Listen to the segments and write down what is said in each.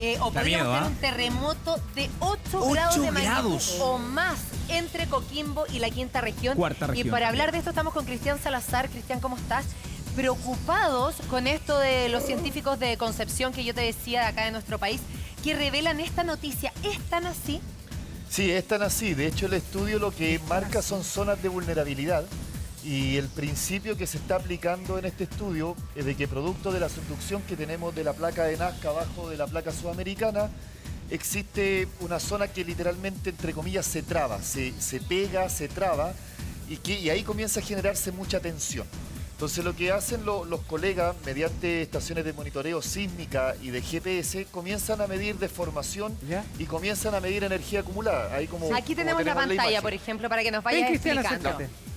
O Da podríamos miedo, tener ¿ah? un terremoto de 8 8 grados de magnitud grados. o más entre Coquimbo y la quinta región. Cuarta región Y para también. hablar de esto estamos con Cristian Salazar. Cristian, ¿cómo estás? Preocupados con esto de los científicos de Concepción que yo te decía de acá de nuestro país, que revelan esta noticia. ¿Es tan así? Sí, es tan así. De hecho, el estudio lo que marca son zonas de vulnerabilidad y el principio que se está aplicando en este estudio es de que producto de la subducción que tenemos de la placa de Nazca abajo de la placa sudamericana, existe una zona que literalmente, entre comillas, se traba, se pega, se traba y ahí comienza a generarse mucha tensión. Entonces lo que hacen los colegas mediante estaciones de monitoreo sísmica y de GPS comienzan a medir deformación ¿Ya? y comienzan a medir energía acumulada. Ahí como, Aquí como tenemos la pantalla, imagen. por ejemplo, para que nos Ven, vayas Cristian, explicando. acércate.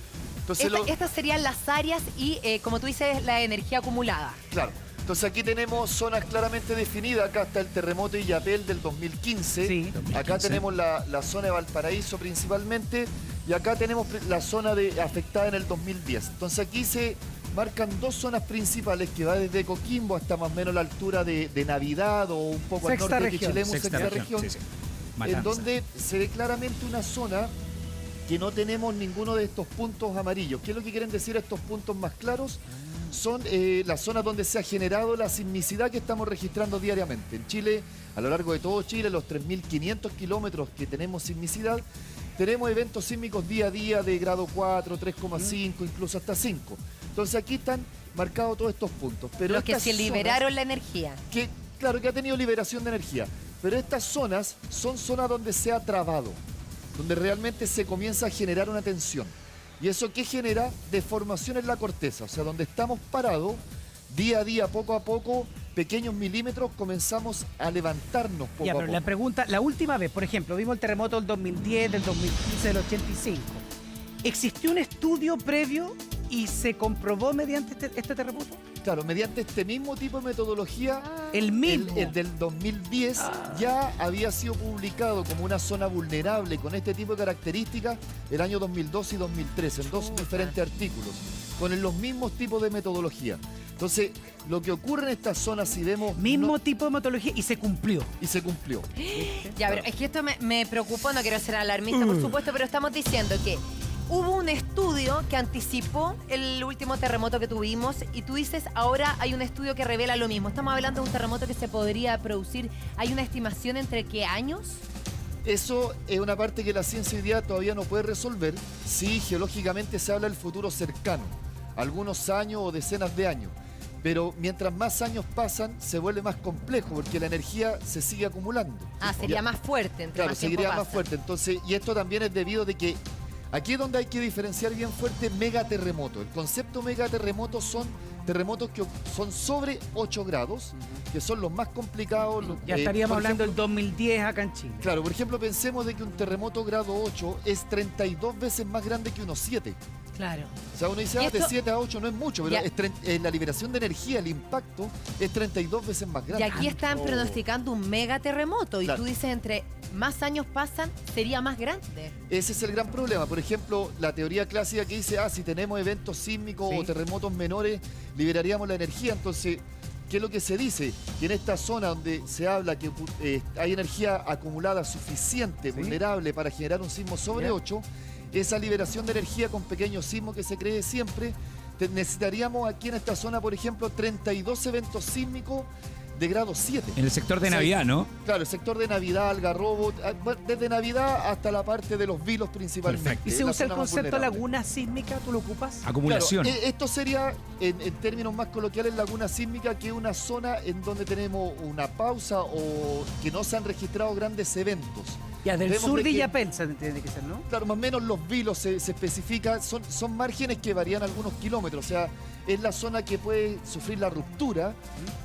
Entonces, Estas serían las áreas y, como tú dices, la energía acumulada. claro. Entonces aquí tenemos zonas claramente definidas. Acá está el terremoto de Illapel del 2015. Sí. Acá 2015. tenemos la zona de Valparaíso principalmente. Y acá tenemos la zona afectada en el 2010. Entonces aquí se marcan dos zonas principales que va desde Coquimbo hasta más o menos la altura de Navidad o un poco al Sexta norte de región. Quechilemu, sexta región. Sí, sí. En Matanza. donde se ve claramente una zona que no tenemos ninguno de estos puntos amarillos. ¿Qué es lo que quieren decir estos puntos más claros? Son las zonas donde se ha generado la sismicidad que estamos registrando diariamente. En Chile, a lo largo de todo Chile, los 3.500 kilómetros que tenemos sismicidad, tenemos eventos sísmicos día a día de grado 4, 3,5, incluso hasta 5. Entonces aquí están marcados todos estos puntos. Pero Los que estas se zonas liberaron la energía. que, claro, que ha tenido liberación de energía. Pero estas zonas son zonas donde se ha trabado, donde realmente se comienza a generar una tensión. ¿Y eso qué genera? Deformación en la corteza, o sea, donde estamos parados, día a día, poco a poco, pequeños milímetros, comenzamos a levantarnos poco Ya, a pero poco. la pregunta, la última vez, por ejemplo, vimos el terremoto del 2010, del 2015, del 85. ¿Existió un estudio previo y se comprobó mediante este terremoto? Claro, mediante este mismo tipo de metodología, El mismo. el del 2010 ya había sido publicado como una zona vulnerable con este tipo de características el año 2012 y 2013, en dos diferentes artículos, con los mismos tipos de metodología. Entonces, lo que ocurre en estas zonas, si vemos... Mismo no- tipo de metodología y se cumplió. y se cumplió. Ya, pero es que esto me preocupó, no quiero ser alarmista, por supuesto, pero estamos diciendo que hubo un estudio que anticipó el último terremoto que tuvimos y tú dices, ahora hay un estudio que revela lo mismo. Estamos hablando de un terremoto que se podría producir. ¿Hay una estimación entre qué años? Eso es una parte que la ciencia hoy día todavía no puede resolver. Sí, geológicamente se habla del futuro cercano, algunos años o decenas de años. Pero mientras más años pasan, se vuelve más complejo porque la energía se sigue acumulando. Ah, sería Ya. más fuerte entre Claro, más tiempo seguiría más pasa. fuerte. Entonces, y esto también es debido de que aquí es donde hay que diferenciar bien fuerte megaterremoto. El concepto megaterremoto son terremotos que son sobre 8 grados, que son los más complicados. Ya estaríamos por hablando ejemplo, del 2010 acá en Chile. Claro, por ejemplo, pensemos de que un terremoto grado 8 es 32 veces más grande que unos 7. Claro. O sea, uno dice, Y de esto- 7 a 8 no es mucho, pero Ya. la liberación de energía, el impacto, es 32 veces más Y grande. aquí están Oh. pronosticando un megaterremoto y Claro. tú dices, entre más años pasan, sería más grande. Ese es el gran problema. Por ejemplo, la teoría clásica que dice, si tenemos eventos sísmicos Sí. o terremotos menores, liberaríamos la energía. Entonces, ¿qué es lo que se dice? Que en esta zona donde se habla que hay energía acumulada suficiente, vulnerable para generar un sismo sobre Ya. 8, esa liberación de energía con pequeños sismos que se cree siempre, necesitaríamos aquí en esta zona, por ejemplo, 32 eventos sísmicos de grado 7. En el sector de O sea, Navidad, ¿no? Claro, el sector de Navidad, Algarrobo, desde Navidad hasta la parte de los Vilos principalmente. Perfecto. ¿Y es se la usa el zona más concepto vulnerable. laguna sísmica? ¿Tú lo ocupas? Acumulación. Claro, esto sería, en términos más coloquiales, laguna sísmica, que es una zona en donde tenemos una pausa o que no se han registrado grandes eventos. Ya, del Vemos sur de de que- Illapel se tiene que ser, ¿no? Claro, más o menos los Vilos se especifica, son márgenes que varían algunos kilómetros, o sea, es la zona que puede sufrir la ruptura,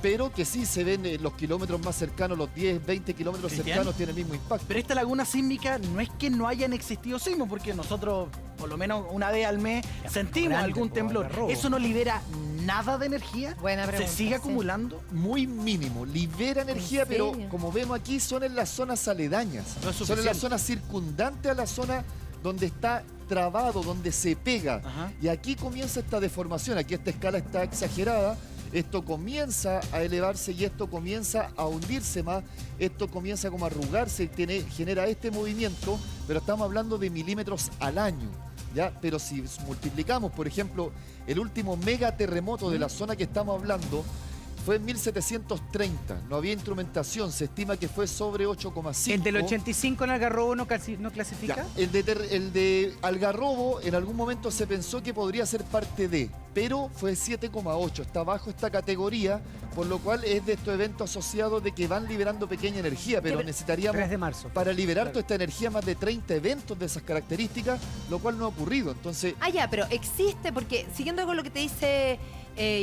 pero que sí se ven los kilómetros más cercanos, los 10, 20 kilómetros Cristian. cercanos tienen el mismo impacto. Pero esta laguna sísmica no es que no hayan existido sismos, porque nosotros, por lo menos una vez al mes, sentimos grande, algún po, temblor. Algarrobo. ¿Eso no libera nada de energía? Buena pregunta, ¿Se sigue sí. acumulando? Muy mínimo, libera energía, pero serio? como vemos aquí son en las zonas aledañas, No es son en suficiente. las zonas circundantes a la zona donde está trabado, donde se pega. Ajá. Y aquí comienza esta deformación, aquí esta escala está exagerada, esto comienza a elevarse y esto comienza a hundirse más, esto comienza como a arrugarse, genera este movimiento, pero estamos hablando de milímetros al año, ¿ya? Pero si multiplicamos, por ejemplo, el último megaterremoto de la zona que estamos hablando, fue en 1730, no había instrumentación, se estima que fue sobre 8,5. ¿El del 85 en Algarrobo no clasifica? Ya, el de Algarrobo en algún momento se pensó que podría ser parte de, pero fue 7,8, está bajo esta categoría, por lo cual es de estos eventos asociados de que van liberando pequeña energía, pero necesitaríamos 3 de marzo. para liberar toda esta energía más de 30 eventos de esas características, lo cual no ha ocurrido. Entonces, Ya, pero existe, porque siguiendo con lo que te dice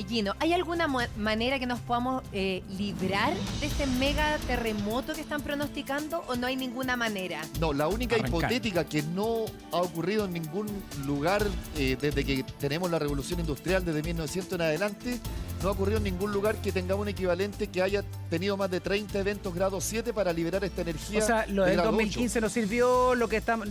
Gino, ¿hay alguna manera que nos podamos librar de este mega terremoto que están pronosticando o no hay ninguna manera? no, la única Arrancar. hipotética que no ha ocurrido en ningún lugar desde que tenemos la revolución industrial, desde 1900 en adelante, no ha ocurrido en ningún lugar que tengamos un equivalente que haya tenido más de 30 eventos grado 7 para liberar esta energía. O sea, lo de del grado 2015 no sirvió, lo que estamos,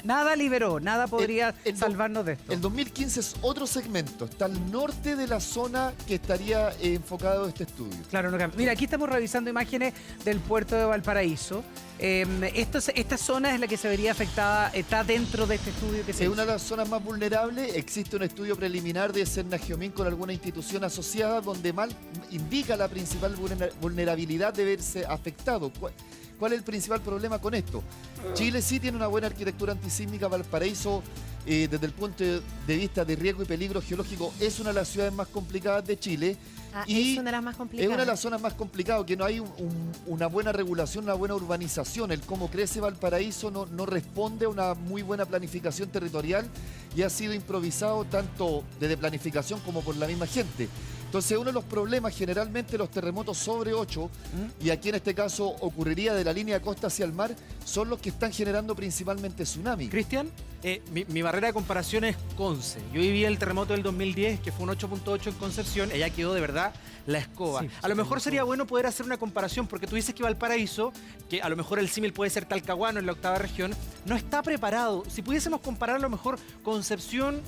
nada liberó, nada podría el do- salvarnos de esto. El 2015 es otro segmento, está al norte de la zona que estaría enfocado este estudio. Claro, no cambia. Mira, aquí estamos revisando imágenes del puerto de Valparaíso. Esta zona es la que se vería afectada, está dentro de este estudio que se Es hizo. una de las zonas más vulnerables. Existe un estudio preliminar de Cernagiomín con alguna institución asociada donde mal indica la principal vulnerabilidad de verse afectado. ¿Cuál es el principal problema con esto? Chile sí tiene una buena arquitectura antisísmica. Valparaíso, desde el punto de vista de riesgo y peligro geológico, es una de las ciudades más complicadas de Chile. Es una de las más Es complicadas. una de las zonas más complicadas, que no hay una buena regulación, una buena urbanización. El cómo crece Valparaíso no responde a una muy buena planificación territorial y ha sido improvisado tanto desde planificación como por la misma gente. Entonces, uno de los problemas, generalmente los terremotos sobre 8, y aquí en este caso ocurriría de la línea de costa hacia el mar, son los que están generando principalmente tsunami. Cristian, mi barrera de comparación es Conce. Yo viví el terremoto del 2010, que fue un 8.8 en Concepción, allá quedó de verdad la escoba. Sí, A lo mejor sería bueno poder hacer una comparación, porque tú dices que Valparaíso, que a lo mejor el símil puede ser Talcahuano en la 8ª región, no está preparado. Si pudiésemos comparar a lo mejor Concepción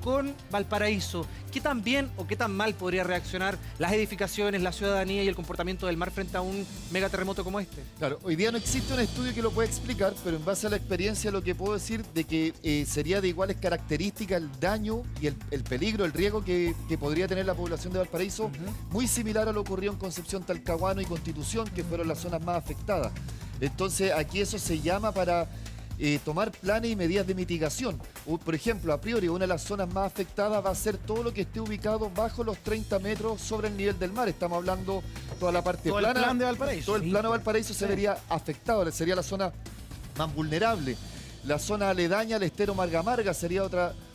con Valparaíso, ¿qué tan bien o qué tan mal podría reaccionar las edificaciones, la ciudadanía y el comportamiento del mar frente a un megaterremoto como este? Claro, hoy día no existe un estudio que lo pueda explicar, pero en base a la experiencia lo que puedo decir de que sería de iguales características el daño y el peligro, el riesgo que podría tener la población de Valparaíso, muy similar a lo ocurrido en Concepción, Talcahuano y Constitución, que fueron las zonas más afectadas. Entonces aquí eso se llama para tomar planes y medidas de mitigación. Por ejemplo, a priori, una de las zonas más afectadas va a ser todo lo que esté ubicado bajo los 30 metros sobre el nivel del mar. Estamos hablando toda la parte Todo el plana. plan de Valparaíso. Todo el plano de Valparaíso se vería afectado, sería la zona más vulnerable. La zona aledaña al estero Marga Marga sería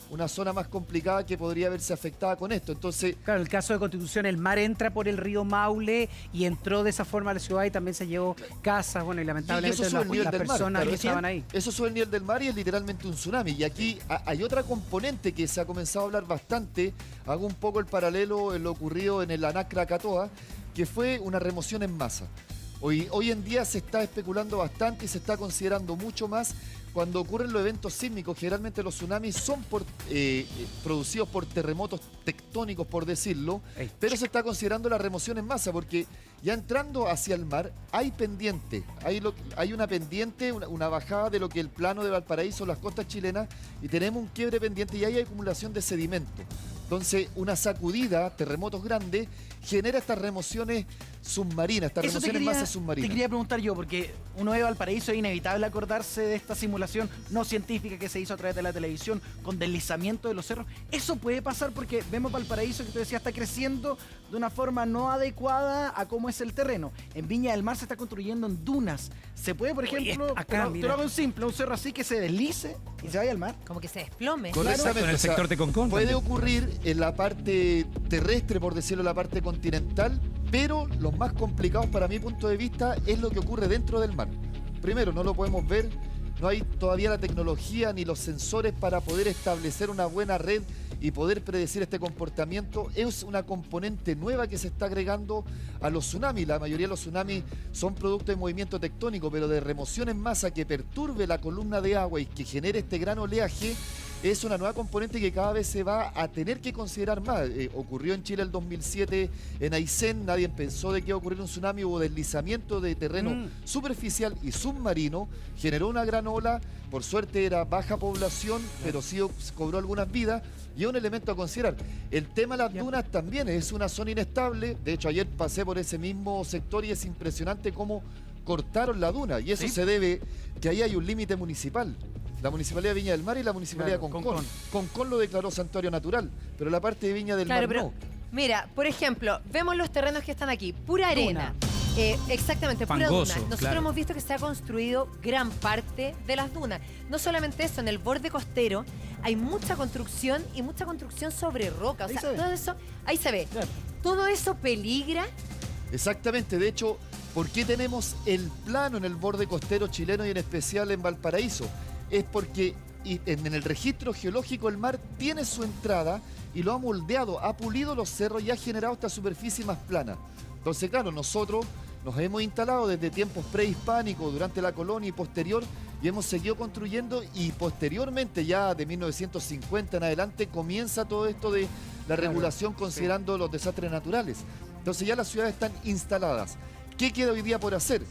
una zona más complicada que podría verse afectada con esto. Entonces, Claro, el caso de Constitución, el mar entra por el río Maule y entró de esa forma a la ciudad y también se llevó casas, bueno, y y lamentablemente eso sube el nivel las del mar. personas Claro, que estaban ahí. Eso sube el nivel del mar y es literalmente un tsunami. Y aquí hay otra componente que se ha comenzado a hablar bastante. Hago un poco el paralelo en lo ocurrido en el Anac Krakatoa, que fue una remoción en masa. Hoy en día se está especulando bastante y se está considerando mucho más cuando ocurren los eventos sísmicos. Generalmente los tsunamis son producidos por terremotos tectónicos, por decirlo, Ey. pero se está considerando la remoción en masa porque ya entrando hacia el mar hay pendiente, hay una pendiente, una bajada de lo que el plano de Valparaíso, las costas chilenas, y tenemos un quiebre pendiente y hay acumulación de sedimento. Entonces, una sacudida, terremotos grandes, genera estas remociones submarinas, estas Eso remociones en masa te submarinas. quería preguntar yo, porque uno ve Valparaíso, es inevitable acordarse de esta simulación no científica que se hizo a través de la televisión con deslizamiento de los cerros. Eso puede pasar porque vemos Valparaíso, que tú decías, está creciendo de una forma no adecuada a cómo es el terreno. En Viña del Mar se está construyendo en dunas. Se puede, por Oye, ejemplo, acá, te mira. lo hago en simple, un cerro así que se deslice y se vaya al mar. Como que se desplome. Correctamente, Con el o sea, sector de Concón puede también. ocurrir en la parte terrestre, por decirlo, la parte continental, pero lo más complicado para mi punto de vista es lo que ocurre dentro del mar. Primero, no lo podemos ver, no hay todavía la tecnología ni los sensores para poder establecer una buena red y poder predecir este comportamiento. Es una componente nueva que se está agregando a los tsunamis. La mayoría de los tsunamis son producto de movimiento tectónico, pero de remoción en masa que perturbe la columna de agua y que genere este gran oleaje, es una nueva componente que cada vez se va a tener que considerar más. Ocurrió en Chile el 2007 en Aysén, nadie pensó de que iba a ocurrir un tsunami, hubo deslizamiento de terreno superficial y submarino, generó una gran ola, por suerte era baja población, pero sí cobró algunas vidas, y es un elemento a considerar. El tema de las dunas también es una zona inestable, de hecho ayer pasé por ese mismo sector y es impresionante cómo cortaron la duna, y eso se debe que ahí hay un límite municipal. La Municipalidad de Viña del Mar y la Municipalidad de Concón. Concón lo declaró santuario natural, pero la parte de Viña del Mar pero no. mira, por ejemplo, vemos los terrenos que están aquí, pura arena. Exactamente, pura Fangoso, duna. Nosotros claro. hemos visto que se ha construido gran parte de las dunas. No solamente eso, en el borde costero hay mucha construcción y mucha construcción sobre roca. O Ahí sea, se ve. todo eso, ahí se ve. Claro. Todo eso peligra. Exactamente, de hecho, ¿por qué tenemos el plano en el borde costero chileno y en especial en Valparaíso? Es porque en el registro geológico el mar tiene su entrada y lo ha moldeado, ha pulido los cerros y ha generado esta superficie más plana. Entonces, claro, nosotros nos hemos instalado desde tiempos prehispánicos, durante la colonia y posterior, y hemos seguido construyendo, y posteriormente, ya de 1950 en adelante, comienza todo esto de la regulación considerando los desastres naturales. Entonces ya las ciudades están instaladas. ¿Qué queda hoy día por hacer?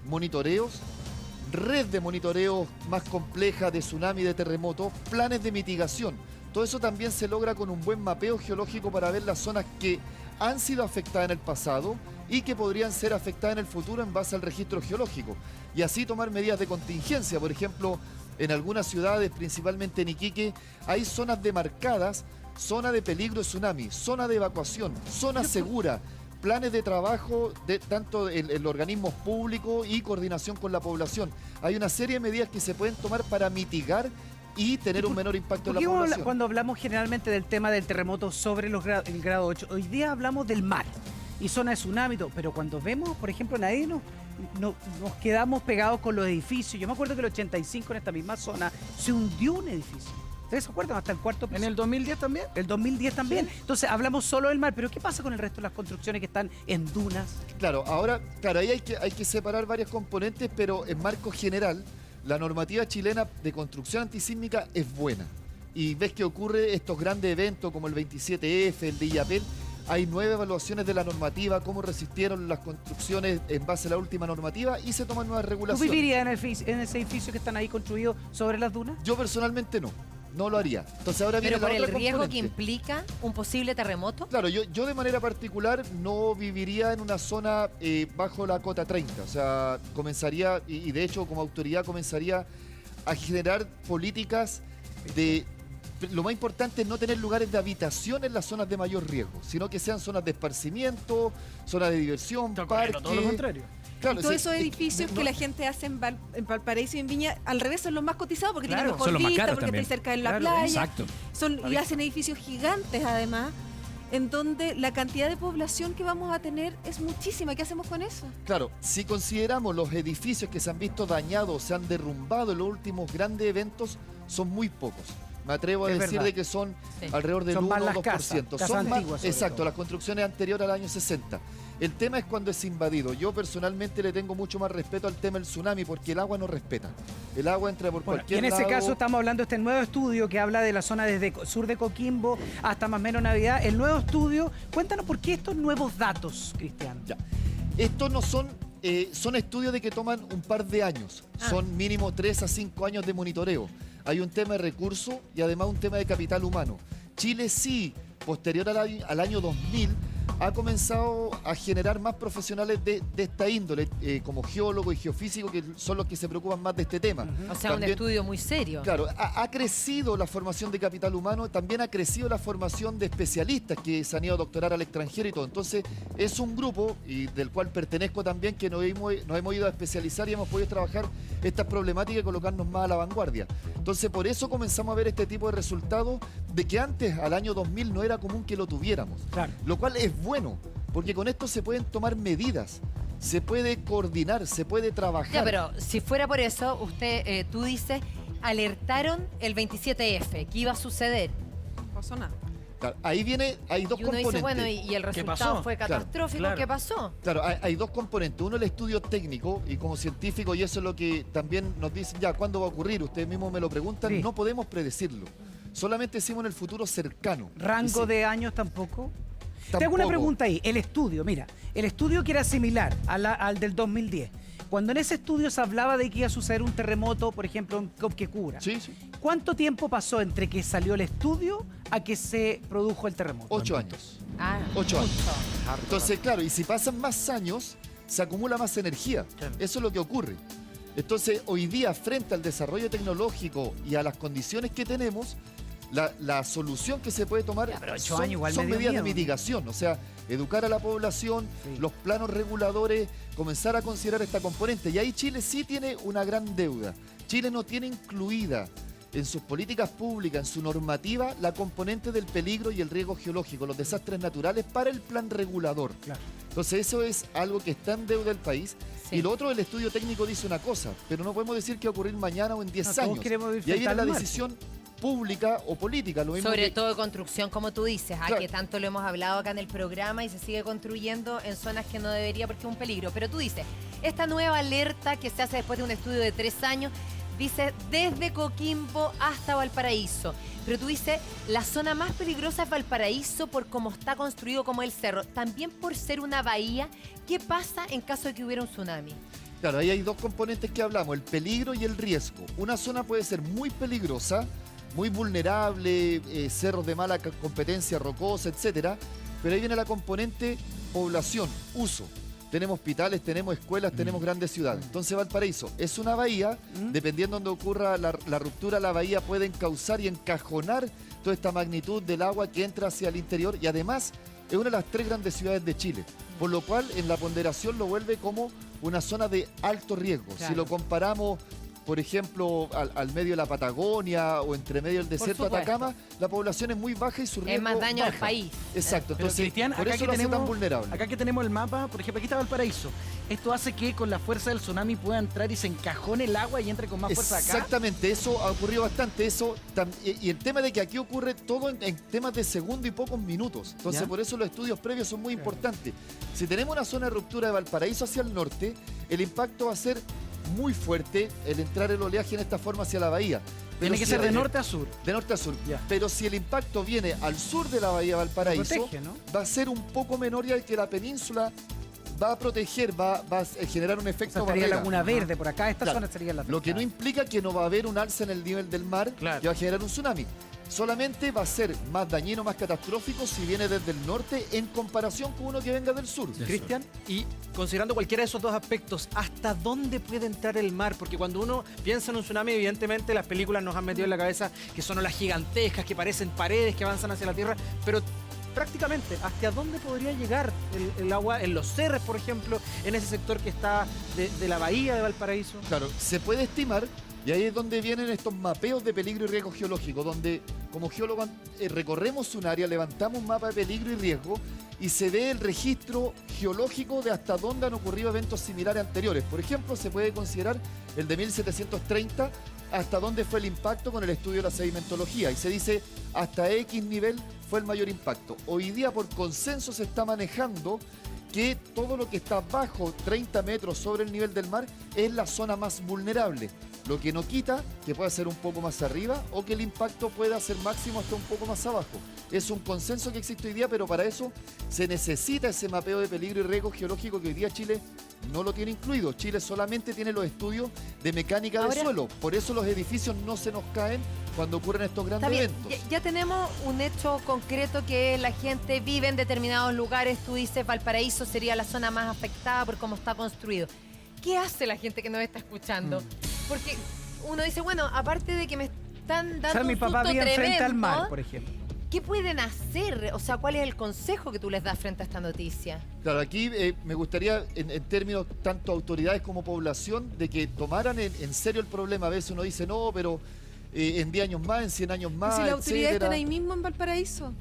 Monitoreos, red de monitoreos más compleja de tsunami, de terremoto, planes de mitigación. Todo eso también se logra con un buen mapeo geológico para ver las zonas que han sido afectadas en el pasado y que podrían ser afectadas en el futuro en base al registro geológico. Y así tomar medidas de contingencia. Por ejemplo, en algunas ciudades, principalmente en Iquique, hay zonas demarcadas, zona de peligro de tsunami, zona de evacuación, zona segura, planes de trabajo de tanto el organismos públicos y coordinación con la población. Hay una serie de medidas que se pueden tomar para mitigar y tener un menor impacto en la población. Cuando hablamos generalmente del tema del terremoto sobre el grado 8, hoy día hablamos del mar y zona de tsunami, pero cuando vemos, por ejemplo, nadie nos quedamos pegados con los edificios. Yo me acuerdo que el 85 en esta misma zona se hundió un edificio. ¿Ustedes se acuerdan? Hasta el cuarto piso. ¿En el 2010 también? El 2010 también. Entonces hablamos solo del mar, pero ¿qué pasa con el resto de las construcciones que están en dunas? Claro, ahora, ahí hay que separar varias componentes, pero en marco general, la normativa chilena de construcción antisísmica es buena. Y ves que ocurre estos grandes eventos como el 27F, el de Illapel. Hay 9 evaluaciones de la normativa, cómo resistieron las construcciones en base a la última normativa y se toman nuevas ¿Tú regulaciones. vivirías en ese edificio que están ahí construidos sobre las dunas? Yo personalmente no lo haría. Entonces ahora viene Pero por la el otra riesgo que componente. implica un posible terremoto. Claro, yo de manera particular no viviría en una zona bajo la cota 30. O sea, comenzaría, y de hecho como autoridad comenzaría a generar políticas de... Lo más importante es no tener lugares de habitación en las zonas de mayor riesgo, sino que sean zonas de esparcimiento, zonas de diversión, parques... Todo lo contrario. Claro, Todos sí, esos edificios que la gente hace en Valparaíso y en Viña, al revés, son los más cotizados porque Claro, tienen mejor son los más vista, caros porque también. están cerca de la Claro, playa. Exacto. Y hacen edificios gigantes además, en donde la cantidad de población que vamos a tener es muchísima. ¿Qué hacemos con eso? Claro, si consideramos los edificios que se han visto dañados, se han derrumbado en los últimos grandes eventos, son muy pocos. Me atrevo a Es decir verdad. de que son Sí. alrededor del Son 1 más o las 2%. casas Son más, antiguas, sobre exacto, todo. las construcciones anteriores al año 60. El tema es cuando es invadido. Yo personalmente le tengo mucho más respeto al tema del tsunami porque el agua no respeta. El agua entra por Bueno, y cualquier en ese lado. caso estamos hablando de este nuevo estudio que habla de la zona desde sur de Coquimbo hasta más o menos Navidad. El nuevo estudio, cuéntanos por qué estos nuevos datos, Cristian. Ya. Estos no son, son estudios de que toman un par de años. Son mínimo 3 a 5 años de monitoreo. Hay un tema de recursos y además un tema de capital humano. Chile sí, posterior al año 2000, ha comenzado a generar más profesionales de esta índole, como geólogos y geofísicos, que son los que se preocupan más de este tema. O sea, un También- estudio muy serio. Claro, ha crecido la formación de capital humano, también ha crecido la formación de especialistas que se han ido a doctorar al extranjero y todo. Entonces, es un grupo, y del cual pertenezco también, que nos hemos ido a especializar y hemos podido trabajar estas problemáticas y colocarnos más a la vanguardia. Entonces, por eso comenzamos a ver este tipo de resultados de que antes, al año 2000, no era común que lo tuviéramos. Claro. Lo cual es bueno, porque con esto se pueden tomar medidas, se puede coordinar, se puede trabajar. Ya, pero si fuera por eso, tú dices, alertaron el 27F, que iba a suceder. No pasó nada. Claro, ahí hay dos Y uno componentes. dice, bueno, y el resultado pasó? fue Claro, catastrófico. claro. ¿Qué pasó? Claro, hay dos componentes. Uno, el estudio técnico, y como científico, y eso es lo que también nos dicen, ya, ¿cuándo va a ocurrir? Ustedes mismos me lo preguntan, Sí. no podemos predecirlo. Solamente decimos en el futuro cercano. ¿Rango Y de años tampoco? Te hago tampoco. una pregunta ahí. El estudio, mira, el estudio que era similar al del 2010. Cuando en ese estudio se hablaba de que iba a suceder un terremoto, por ejemplo, en Copquecura, Sí, sí. ¿cuánto tiempo pasó entre que salió el estudio a que se produjo el terremoto? 8 años. Ah, 8 años. mucho. Entonces, claro, y si pasan más años, se acumula más energía. Claro. Eso es lo que ocurre. Entonces, hoy día, frente al desarrollo tecnológico y a las condiciones que tenemos, la solución que se puede tomar Ya, pero 8 son, años igual son me dio medidas de miedo. mitigación. O sea, educar a la población, Sí. los planos reguladores, comenzar a considerar esta componente. Y ahí Chile sí tiene una gran deuda. Chile no tiene incluida en sus políticas públicas, en su normativa, la componente del peligro y el riesgo geológico, los desastres naturales para el plan regulador. Claro. Entonces eso es algo que está en deuda del país. Sí. Y lo otro, el estudio técnico dice una cosa, pero no podemos decir que va a ocurrir mañana o en 10 No, todos años. queremos ir Y ahí frente viene al la mar. decisión pública o política. Lo mismo Sobre que- todo de construcción, como tú dices, Claro. que tanto lo hemos hablado acá en el programa y se sigue construyendo en zonas que no debería porque es un peligro. Pero tú dices, esta nueva alerta que se hace después de un estudio de 3 años, dice desde Coquimbo hasta Valparaíso. Pero tú dices, la zona más peligrosa es Valparaíso por cómo está construido como el cerro. También por ser una bahía, ¿qué pasa en caso de que hubiera un tsunami? Claro, ahí hay dos componentes que hablamos, el peligro y el riesgo. Una zona puede ser muy peligrosa, muy vulnerable, cerros de mala competencia, rocosa, etcétera, pero ahí viene la componente población, uso. Tenemos hospitales, tenemos escuelas, tenemos grandes ciudades. Entonces Valparaíso es una bahía, dependiendo de donde ocurra la ruptura, la bahía puede encauzar y encajonar toda esta magnitud del agua que entra hacia el interior y además es una de las 3 grandes ciudades de Chile, por lo cual en la ponderación lo vuelve como una zona de alto riesgo. Claro. Si lo comparamos, por ejemplo, al medio de la Patagonia o entre medio del desierto de supuesto. Atacama, la población es muy baja y su riesgo Es más daño al baja. país. Exacto, Pero, entonces Cristian, por acá eso que lo hace tan tenemos- vulnerable. Acá que tenemos el mapa, por ejemplo, aquí está Valparaíso. Esto hace que con la fuerza del tsunami pueda entrar y se encajone el agua y entre con más fuerza acá. Exactamente, eso ha ocurrido bastante. Y el tema de que aquí ocurre todo en temas de segundo y pocos minutos. Entonces, ¿Ya? por eso los estudios previos son muy importantes. Si tenemos una zona de ruptura de Valparaíso hacia el norte, el impacto va a ser muy fuerte el entrar el oleaje en esta forma hacia la bahía. Tiene que si ser de el- norte a sur. de norte a sur. Ya. Pero si el impacto viene al sur de la bahía de Valparaíso, Protege, ¿no? va a ser un poco menor y al que la península va a proteger, va a generar un O efecto sea, estaría barrera. Laguna Verde, por acá esta Claro. zona sería la Lo que no afectada. implica que no va a haber un alza en el nivel del mar Claro. que va a generar un tsunami. Solamente va a ser más dañino, más catastrófico si viene desde el norte en comparación con uno que venga del sur. Cristian, y considerando cualquiera de esos dos aspectos, ¿hasta dónde puede entrar el mar? Porque cuando uno piensa en un tsunami, evidentemente las películas nos han metido en la cabeza que son olas gigantescas, que parecen paredes que avanzan hacia la tierra, pero prácticamente, ¿hasta dónde podría llegar el agua en los cerros, por ejemplo, en ese sector que está de la bahía de Valparaíso? Claro, se puede estimar, y ahí es donde vienen estos mapeos de peligro y riesgo geológico, donde como geólogos recorremos un área, levantamos un mapa de peligro y riesgo y se ve el registro geológico de hasta dónde han ocurrido eventos similares anteriores. Por ejemplo, se puede considerar el de 1730 hasta dónde fue el impacto con el estudio de la sedimentología y se dice hasta X nivel fue el mayor impacto. Hoy día por consenso se está manejando que todo lo que está bajo 30 metros sobre el nivel del mar es la zona más vulnerable. Lo que no quita que pueda ser un poco más arriba o que el impacto pueda ser máximo hasta un poco más abajo. Es un consenso que existe hoy día, pero para eso se necesita ese mapeo de peligro y riesgo geológico que hoy día Chile no lo tiene incluido. Chile solamente tiene los estudios de mecánica Ahora- del suelo. Por eso los edificios no se nos caen cuando ocurren estos Está grandes bien, eventos. ya tenemos un hecho concreto que la gente vive en determinados lugares. Tú dices Valparaíso sería la zona más afectada por cómo está construido. ¿Qué hace la gente que nos está escuchando? Porque uno dice, bueno, aparte de que me están O dando sea, mi un papá susto vive frente al tremendo, mar, por ejemplo. ¿qué pueden hacer? O sea, ¿cuál es el consejo que tú les das frente a esta noticia? Claro, aquí me gustaría, en términos tanto autoridades como población, de que tomaran en serio el problema. A veces uno dice, no, pero en 10 años más, en 100 años Y más, si las autoridades etcétera. están ahí mismo en Valparaíso.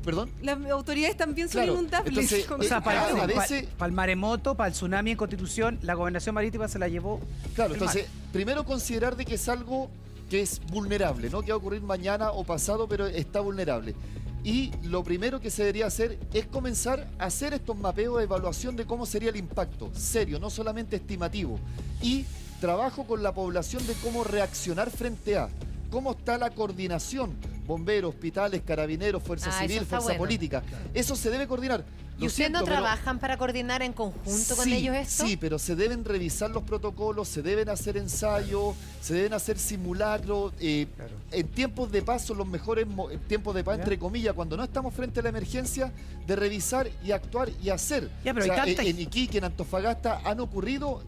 ¿Perdón? Las autoridades también son Claro, inundables. entonces, con O sea, esta para, a agua. veces- el maremoto, para el tsunami en Constitución, la gobernación marítima se la llevó. Claro, el entonces, primero considerar de que es algo que es vulnerable, no que va a ocurrir mañana o pasado, pero está vulnerable. Y lo primero que se debería hacer es comenzar a hacer estos mapeos de evaluación de cómo sería el impacto, serio, no solamente estimativo. Y trabajo con la población de cómo reaccionar frente a cómo está la coordinación, bomberos, hospitales, carabineros, fuerza Ah, eso civil, está fuerza bueno. política. Eso se debe coordinar. ¿Y Lo ustedes no siento, pero- trabajan para coordinar en conjunto con Sí, ellos esto? Sí, pero se deben revisar los protocolos, se deben hacer ensayos, se deben hacer simulacros. En tiempos de paz son los mejores tiempos de paz, Ya. entre comillas, cuando no estamos frente a la emergencia, de revisar y actuar y hacer. Ya, pero hay tanta- en Iquique, en Antofagasta, han ocurrido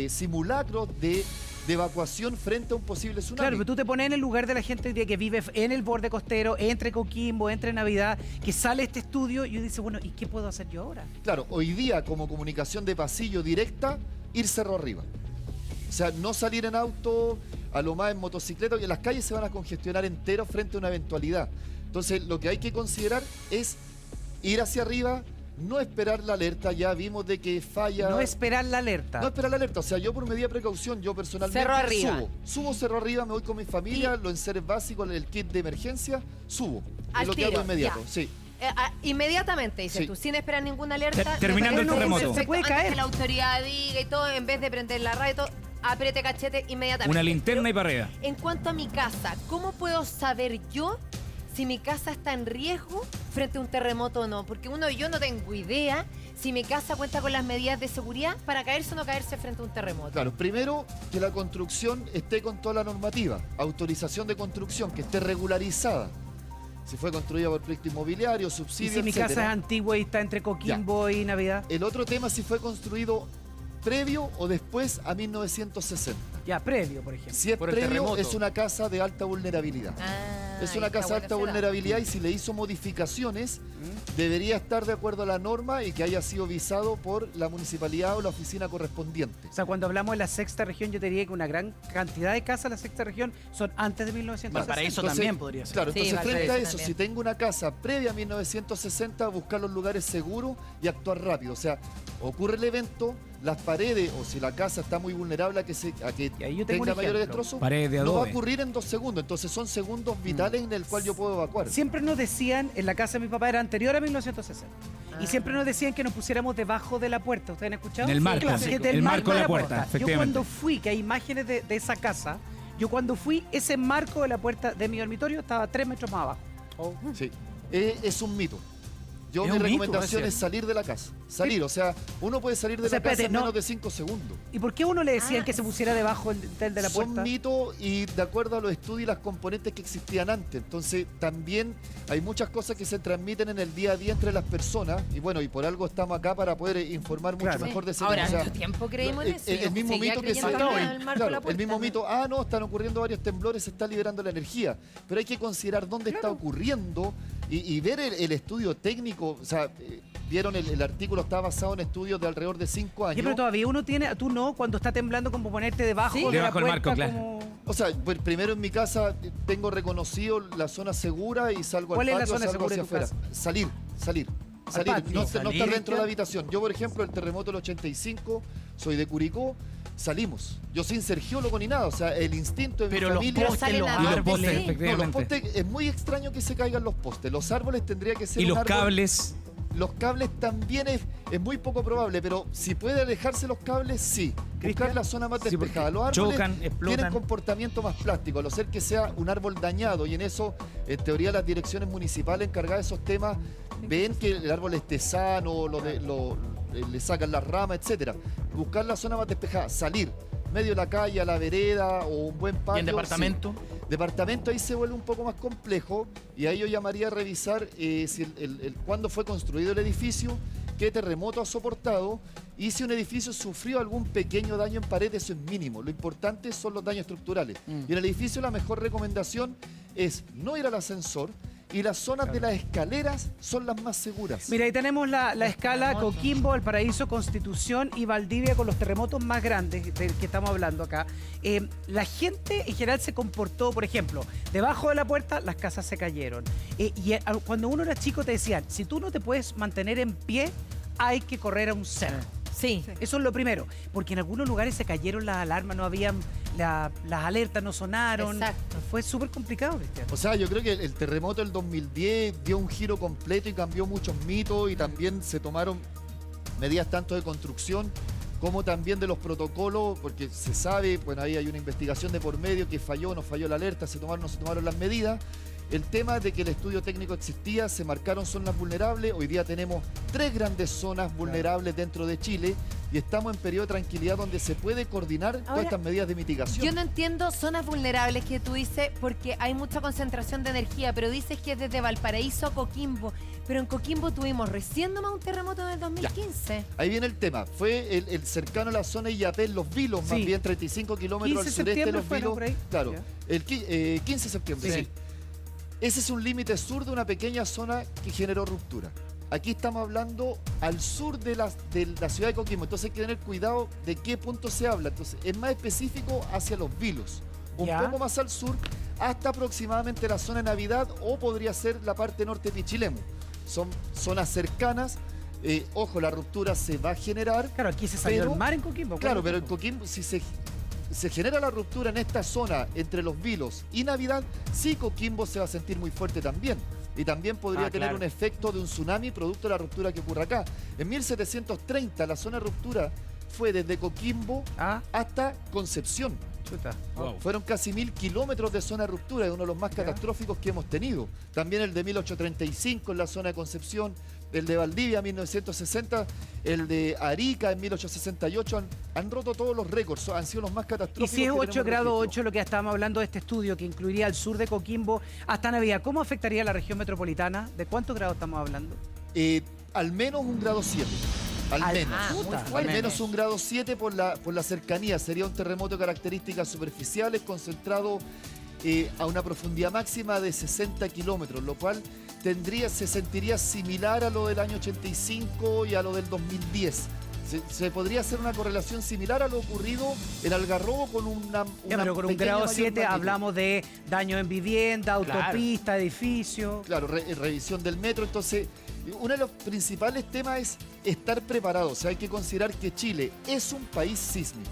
simulacros de evacuación frente a un posible tsunami. Claro, pero tú te pones en el lugar de la gente hoy día que vive en el borde costero, entre Coquimbo, entre Navidad, que sale este estudio y uno dice, bueno, ¿y qué puedo hacer yo ahora? Claro, hoy día como comunicación de pasillo directa, ir cerro arriba. O sea, no salir en auto, a lo más en motocicleta, que las calles se van a congestionar enteros frente a una eventualidad. Entonces, lo que hay que considerar es ir hacia arriba, no esperar la alerta. Ya vimos de que falla. No esperar la alerta. No esperar la alerta. O sea, yo por medida de precaución, yo personalmente Cerro arriba. Subo cerro arriba, me voy con mi familia, los enseres básicos, el kit de emergencia, subo. Al Es lo que tiro, hago inmediato, ya. sí. Inmediatamente, dices Sí. tú, sin esperar ninguna alerta. Terminando me parece el terremoto. perfecto. Se puede Antes caer. que la autoridad diga y todo, en vez de prender la radio y todo, apriete cachete inmediatamente. Una linterna y Pero para arriba. en cuanto a mi casa, ¿cómo puedo saber yo si mi casa está en riesgo frente a un terremoto o no? Porque yo no tengo idea si mi casa cuenta con las medidas de seguridad para caerse o no caerse frente a un terremoto. Claro, primero que la construcción esté con toda la normativa, autorización de construcción, que esté regularizada. Si fue construida por proyecto inmobiliario, Y subsidio, si mi casa es etcétera. antigua y está entre Coquimbo y Navidad. El otro tema si fue construido previo o después a 1960. Ya, previo, por ejemplo. Si es Por el previo, terremoto. es una casa de alta vulnerabilidad. Es una casa de alta vulnerabilidad y si le hizo modificaciones, debería estar de acuerdo a la norma y que haya sido visado por la municipalidad o la oficina correspondiente. O sea, cuando hablamos de la sexta región, yo te diría que una gran cantidad de casas de la sexta región son antes de 1960. Valparaíso Entonces, también podría ser. Claro, Sí, entonces frente a Valparaíso eso, también. si tengo una casa previa a 1960, buscar los lugares seguros y actuar rápido. O sea, ocurre el evento, las paredes o si la casa está muy vulnerable a que Y ahí yo tengo tenga un mayores ejemplo. destrozos, Paredes de no va a adobe. ocurrir en 2 segundos. Entonces son segundos vitales en el cual yo puedo evacuar. Siempre nos decían, en la casa de mi papá era anterior a 1960. Y Ah. siempre nos decían que nos pusiéramos debajo de la puerta. ¿Ustedes han escuchado? En el marco, Claro, que del el marco de la puerta, Yo efectivamente. cuando fui, que hay imágenes de esa casa, yo cuando fui, ese marco de la puerta de mi dormitorio estaba 3 metros más abajo. Sí. Es un mito. Yo Es mi un mito, recomendación es es salir de la casa. Salir, o sea, uno puede salir de O sea, la casa espérate, en no. menos de 5 segundos. ¿Y por qué a uno le decían Ah. que se pusiera debajo del de la Son puerta? mitos y de acuerdo a los estudios y las componentes que existían antes. Entonces, también hay muchas cosas que se transmiten en el día a día entre las personas. Y bueno, y por algo estamos acá para poder informar mucho Claro. mejor de ese Ahora, tema. O sea, ¿cuánto tiempo creímos en eso? el mismo Seguía mito que se creyendo en el marco de claro, la el puerta, mismo ¿no? mito, no, están ocurriendo varios temblores, se está liberando la energía, pero hay que considerar dónde está ocurriendo y ver el estudio técnico. O sea, vieron el artículo, está basado en estudios de alrededor de 5 Oye, años. pero todavía uno tiene, tú no, cuando está temblando como ponerte debajo Sí. de Debajo la del puerta marco, claro. como... O sea, primero en mi casa tengo reconocido la zona segura y salgo al ¿Cuál es la patio, zona salgo segura de hacia tu afuera. Salir. Al patio. No Salir, estar dentro de claro. la habitación. Yo, por ejemplo, el terremoto del 85, soy de Curicó, salimos. Yo sin ser geólogo ni nada, o sea, el instinto de Pero mi los familia... postes, salen los a- Y los árboles. postes, Sí. No, los efectivamente. postes, es muy extraño que se caigan los postes. Los árboles tendría que ser Y un los árbol- cables. Los cables también es muy poco probable, pero si puede alejarse los cables, sí. Buscar la zona más Sí, porque despejada. Los árboles chocan, tienen explotan. comportamiento más plástico, a no ser que sea un árbol dañado. Y en eso, en teoría, las direcciones municipales encargadas de esos temas ven que el árbol esté sano, le sacan las ramas, etcétera. Buscar la zona más despejada, salir. Medio de la calle, a la vereda o un buen patio. ¿Y en departamento? sí. Departamento ahí se vuelve un poco más complejo y ahí yo llamaría a revisar si cuándo fue construido el edificio, qué terremoto ha soportado y si un edificio sufrió algún pequeño daño en pared, eso es mínimo. Lo importante son los daños estructurales. Y en el edificio la mejor recomendación es no ir al ascensor y las zonas de las escaleras son las más seguras. Mira, ahí tenemos la escala terremotos. Coquimbo, Valparaíso, Constitución y Valdivia con los terremotos más grandes del que estamos hablando acá. La gente en general se comportó, por ejemplo, debajo de la puerta las casas se cayeron. Cuando uno era chico te decían, si tú no te puedes mantener en pie, hay que correr a un cerro. Sí. Eso es lo primero, porque en algunos lugares se cayeron las alarmas, no habían, las alertas no sonaron. Exacto. Fue súper complicado, Cristian. O sea, yo creo que el terremoto del 2010 dio un giro completo y cambió muchos mitos y también se tomaron medidas tanto de construcción como también de los protocolos, porque se sabe, bueno, ahí hay una investigación de por medio que falló, no falló la alerta, se tomaron, no se tomaron las medidas. el tema de que el estudio técnico existía, se marcaron zonas vulnerables, hoy día tenemos 3 grandes zonas vulnerables dentro de Chile y estamos en periodo de tranquilidad donde se puede coordinar todas Ahora, estas medidas de mitigación. Yo no entiendo zonas vulnerables que tú dices porque hay mucha concentración de energía, pero dices que es desde Valparaíso a Coquimbo. Pero en Coquimbo tuvimos recién nomás un terremoto en el 2015. Ahí viene el tema, fue el cercano a la zona de Illapel, Los Vilos, más Sí. bien 35 kilómetros 15 al sureste de septiembre Los fue, ¿no? Vilos. Por ahí. Claro, Ya. el 15 de septiembre, Sí. sí. Ese es un límite sur de una pequeña zona que generó ruptura. Aquí estamos hablando al sur de la ciudad de Coquimbo, entonces hay que tener cuidado de qué punto se habla. Entonces es más específico hacia Los Vilos, un Ya. poco más al sur, hasta aproximadamente la zona de Navidad o podría ser la parte norte de Pichilemu. Son zonas cercanas. Ojo, la ruptura se va a generar. Claro, aquí se salió Pero- el mar en Coquimbo. Claro, ¿cuánto pero en tiempo? Coquimbo, si se genera la ruptura en esta zona entre Los Vilos y Navidad, sí Coquimbo se va a sentir muy fuerte también. Y también podría tener claro. un efecto de un tsunami producto de la ruptura que ocurre acá. En 1730 la zona de ruptura fue desde Coquimbo Ah, hasta Concepción. chuta. Wow. Fueron casi 1000 kilómetros de zona de ruptura, es uno de los más Ya. catastróficos que hemos tenido. También el de 1835 en la zona de Concepción, el de Valdivia en 1960, el de Arica en 1868, han roto todos los récords, han sido los más Y catastróficos. si es que 8 tenemos grados registro. 8 lo que estábamos hablando de este estudio, que incluiría el sur de Coquimbo hasta Navidad, ¿cómo afectaría a la región metropolitana? ¿De cuántos grados estamos hablando? Al menos un grado 7. Al menos. Ah, muy Chuta. fuerte. Al menos un grado 7 por la cercanía. Sería un terremoto de características superficiales concentrado a una profundidad máxima de 60 kilómetros, lo cual se sentiría similar a lo del año 85 y a lo del 2010. Se podría hacer una correlación similar a lo ocurrido en Algarrobo con una Ya, pero con un pequeña grado mayor 7 magnitud. hablamos de daño en vivienda, Claro. autopista, edificio. Claro, revisión del metro. Entonces, uno de los principales temas es estar preparado. O sea, hay que considerar que Chile es un país sísmico.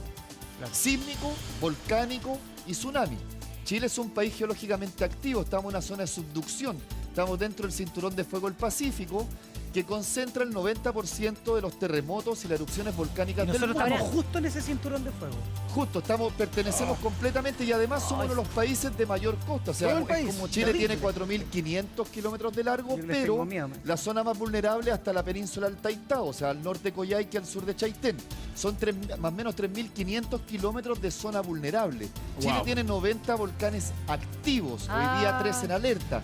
Sísmico, volcánico y tsunami. Chile es un país geológicamente activo. Estamos en una zona de subducción. Estamos dentro del cinturón de fuego del Pacífico, que concentra el 90% de los terremotos y las erupciones volcánicas Y del nosotros mundo. estamos justo en ese cinturón de fuego. Justo, pertenecemos completamente y además somos uno de los países de mayor costa. O sea, Todo el país, como Chile terrible. tiene 4.500 kilómetros de largo, Yo les pero tengo miedo, man. la zona más vulnerable hasta la península del Taitao, o sea, al norte de Coyhaique, al sur de Chaitén. Son más o menos 3.500 kilómetros de zona vulnerable. Chile Wow. tiene 90 volcanes activos, hoy día 3 en alerta.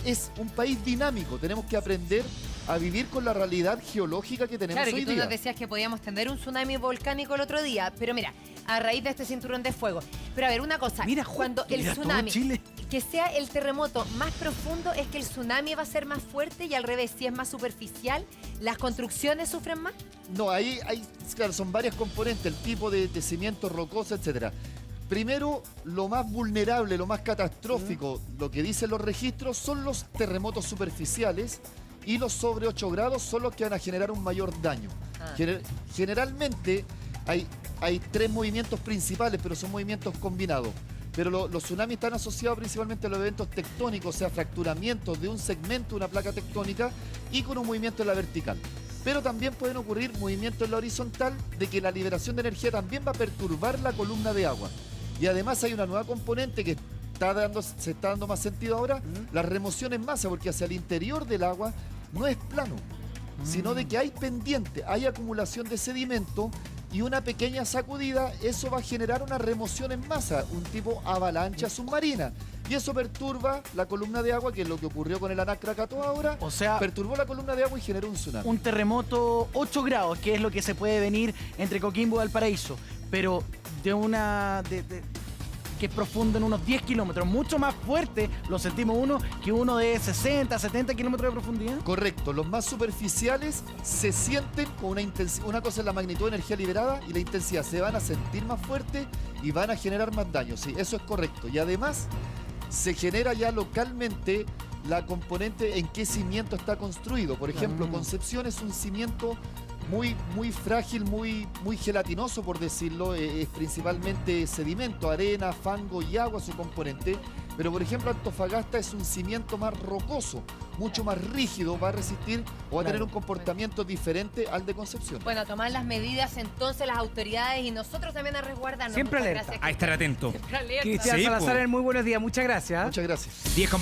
Es un país dinámico, tenemos que aprender a vivir con la realidad geológica que tenemos Claro, hoy que tú día. nos decías que podíamos tener un tsunami volcánico el otro día, pero mira, a raíz de este cinturón de fuego. Pero a ver, una cosa, Mira, cuando el Mira todo tsunami, Chile. que sea el terremoto más profundo, es que el tsunami va a ser más fuerte y al revés, si es más superficial, ¿las construcciones sufren más? No, ahí claro, son varias componentes, el tipo de cimiento rocoso, etcétera. Primero, lo más vulnerable, lo más catastrófico, lo que dicen los registros, son los terremotos superficiales y los sobre 8 grados son los que van a generar un mayor daño. Ah. Generalmente hay 3 movimientos principales, pero son movimientos combinados. Pero los tsunamis están asociados principalmente a los eventos tectónicos, o sea, fracturamientos de un segmento de una placa tectónica y con un movimiento en la vertical. Pero también pueden ocurrir movimientos en la horizontal de que la liberación de energía también va a perturbar la columna de agua. Y además hay una nueva componente que se está dando más sentido ahora, la remoción en masa, porque hacia el interior del agua no es plano, sino de que hay pendiente, hay acumulación de sedimento y una pequeña sacudida, eso va a generar una remoción en masa, un tipo avalancha submarina. Y eso perturba la columna de agua, que es lo que ocurrió con el Anak Krakatoa ahora. O sea, Perturbó la columna de agua y generó un tsunami. un terremoto 8 grados, que es lo que se puede venir entre Coquimbo y Valparaíso, pero de una que es profundo en unos 10 kilómetros, mucho más fuerte, lo sentimos que uno de 60, 70 kilómetros de profundidad. Correcto, los más superficiales se sienten con una intensidad, una cosa es la magnitud de energía liberada y la intensidad, se van a sentir más fuertes y van a generar más daño, sí, eso es correcto. Y además se genera ya localmente la componente en qué cimiento está construido. Por ejemplo, Concepción es un cimiento muy frágil, muy gelatinoso, por decirlo, es principalmente sedimento, arena, fango y agua su componente. Pero por ejemplo, Antofagasta es un cimiento más rocoso, mucho más rígido, va a resistir o va a tener un comportamiento diferente al de Concepción. Bueno, tomar las medidas entonces las autoridades y nosotros también a resguardarnos. Siempre Muchas alerta. gracias, A estar atento. Siempre alerta. Cristian Sí, Salazar, po. muy buenos días, muchas gracias. Muchas gracias. 10 con